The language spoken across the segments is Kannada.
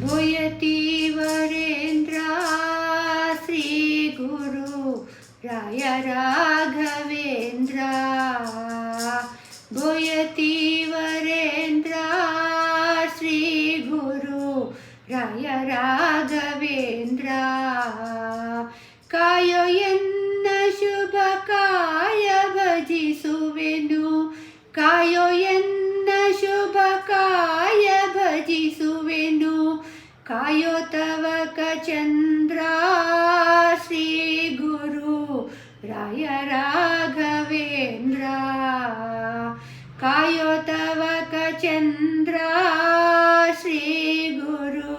भूयति वरेन्द्र श्री गुरु राय राघवेन्द्र भूयति वरेन्द्र श्री गुरु राय राघवेन्द्र कायो ಎನ್ನ ಶುಭ ಕಾಯ ಭಜಿಸುವೆನು ಕಾಯೋ ಎನ್ನ ಶುಭ ಕಾಯ ಭಜಿಸುವೆನು ಕಾಯೋ ತವಕ ಚಂದ್ರ ಶ್ರೀ ಗುರು ರಾಯ ರಾಘವೇಂದ್ರ ಕಾಯೋ ತವಕ ಚಂದ್ರ ಶ್ರೀ ಗುರು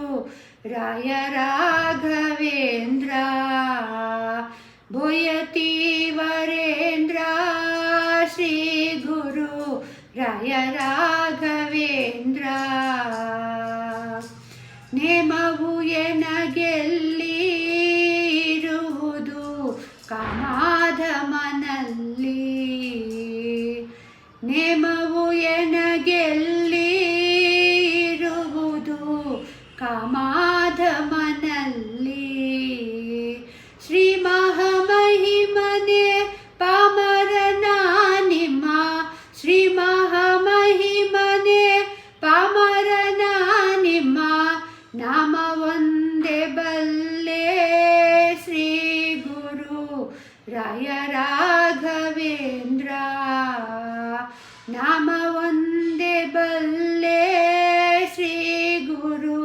ರಾಯ ರಾಘವೇಂದ್ರ ಭೂಯತಿ ವರೇಂದ್ರ ಶ್ರೀ ಗುರು ರಾಯ ರಾಘವೇಂದ್ರ ನೇಮವು ಎನಗೆಲ್ಲಿ ಇರುವುದು ಕಾಮಾಧಮನಲ್ಲಿ ನೇಮವು ಎನಗೆಲ್ಲಿ ಇರುವುದು ಕಾಮಾಧಮನಲ್ಲಿ ಶ್ರೀ ಮಹಾಮಹಿಮನೆ ಪಾಮರನ ನಿಮ್ಮ ಶ್ರೀ ಮಹಾಮಹಿಮನೆ ಪಾಮರನ ನಿಮ್ಮ ನಾಮ ಒಂದೇ ಬಲ್ಲೆ ಶ್ರೀ ಗುರು ರಾಯ ರಾಘವೇಂದ್ರ ನಾಮ ಒಂದೇ ಬಲ್ಲೆ ಶ್ರೀ ಗುರು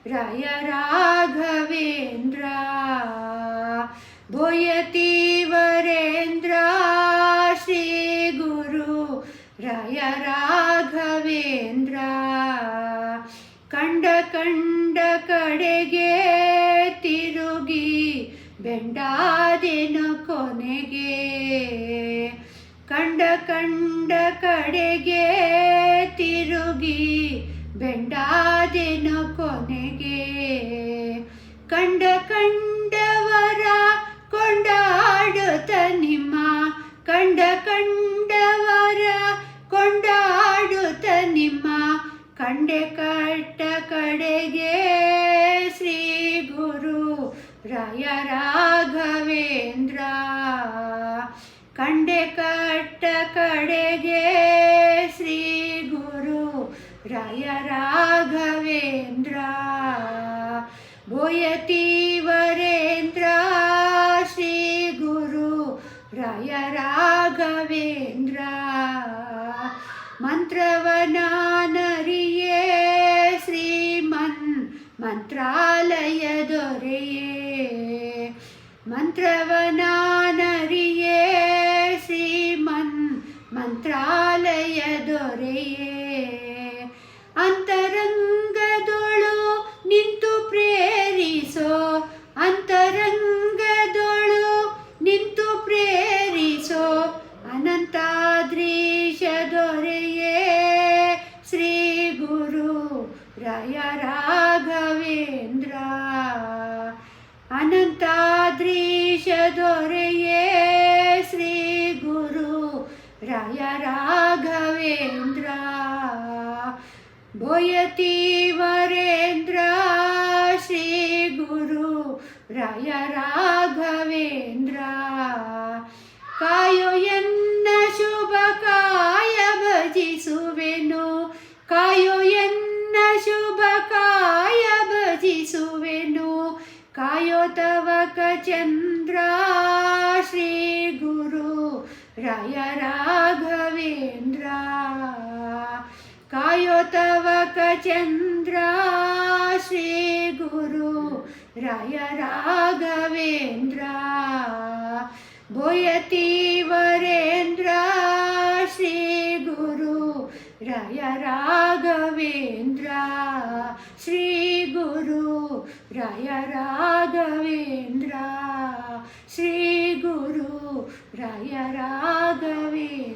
ರಾಯ ರಾಘವೇಂದ್ರ ಭೂಯತಿ ವರೇಂದ್ರ ಶ್ರೀ ಗುರು ರಾಯ ರಾಘವೇಂದ್ರ ಕಂಡ ಕಂಡ ಕಡೆಗೆ ತಿರುಗಿ ಬೆಂಡಾದೆನು ಕೊನೆಗೆ ಕಂಡ ಕಂಡ ಕಡೆಗೆ ತಿರುಗಿ ಬೆಂಡಾದೆನು ಕೊನೆಗೆ ಕಂಡ ಕಂಡವರ ಕೊಂಡಾಡುತ್ತ ನಿಮ್ಮ ಕಂಡ ಕಂಡವರ ಕೊಂಡಾಡುತ್ತ ನಿಮ್ಮ ಕಂಡೆ ಕಟ್ಟ ಕಡೆಗೆ ಶ್ರೀ ಗುರು ರಾಯ ರಾಘವೇಂದ್ರ ಕಂಡೆ ಕಟ್ಟ ಕಡೆಗೆ ಶ್ರೀ ಗುರು ರಾಯ ರಾಘವೇಂದ್ರ ಭೂಯತಿ ವರೇಂದ್ರ ಶ್ರೀ ಗುರು ರಾಯ ರಾಘವೇಂದ್ರ ಮಂತ್ರವನಾನರಿಯೇ ಶ್ರೀಮನ್ ಮಂತ್ರಾಲಯ ದೊರೆಯೇ ಮಂತ್ರವನಾನರಿಯೇ ಶ್ರೀಮನ್ ಮಂತ್ರಾಲಯ ದೊರೆಯೇ ಅಂತರಂಗದೊಳು ನಿಂತು ಪ್ರೇರಿಸೋ ಅಂತರಂಗದೊಳು ನಿಂತು ಪ್ರೇರಿಸೋ ಅನಂತಾದ್ರೀಶ ದೊರೆಯೇ ಶ್ರೀ ಗುರು ರಾಯ ರಾಘವೇಂದ್ರ ಅನಂತಾದ್ರೀಶ ದೊರೆಯೇ ಶ್ರೀ ಗುರು ರಾಯ ರಾಘವೇಂದ್ರ ಭೂಯತಿ ವರೇಂದ್ರ ಶ್ರೀ ಗುರು ರಾಯ ರಾಘವೇಂದ್ರ ಕಾಯೋ ಎನ್ನ ಶುಭ ಕಾಯ ಭಜಿಸುವೆನು ಕಾಯೋ ಎನ್ನ ಶುಭ ಕಾಯ ಭಜಿಸುವೆನು ಕಾಯೋ ತವಕ ಚಂದ್ರ ಶ್ರೀ ಗುರು ರಾಯ ರಾಘವೇಂದ್ರ ಕಾಯೋ ತವಕ ಚಂದ್ರ ಶ್ರೀ ಗುರು ರಾಯ ರಾಘವೇಂದ್ರ ಭೂಯತಿ ವರೇಂದ್ರ ಶ್ರೀ ಗುರು ರಾಯ ರಾಘವೇಂದ್ರ ಶ್ರೀ ಗುರು ರಾಯ ರಾಘವೇಂದ್ರ ಶ್ರೀ ಗುರು ರಾಯ ರಾಘವೇಂದ್ರ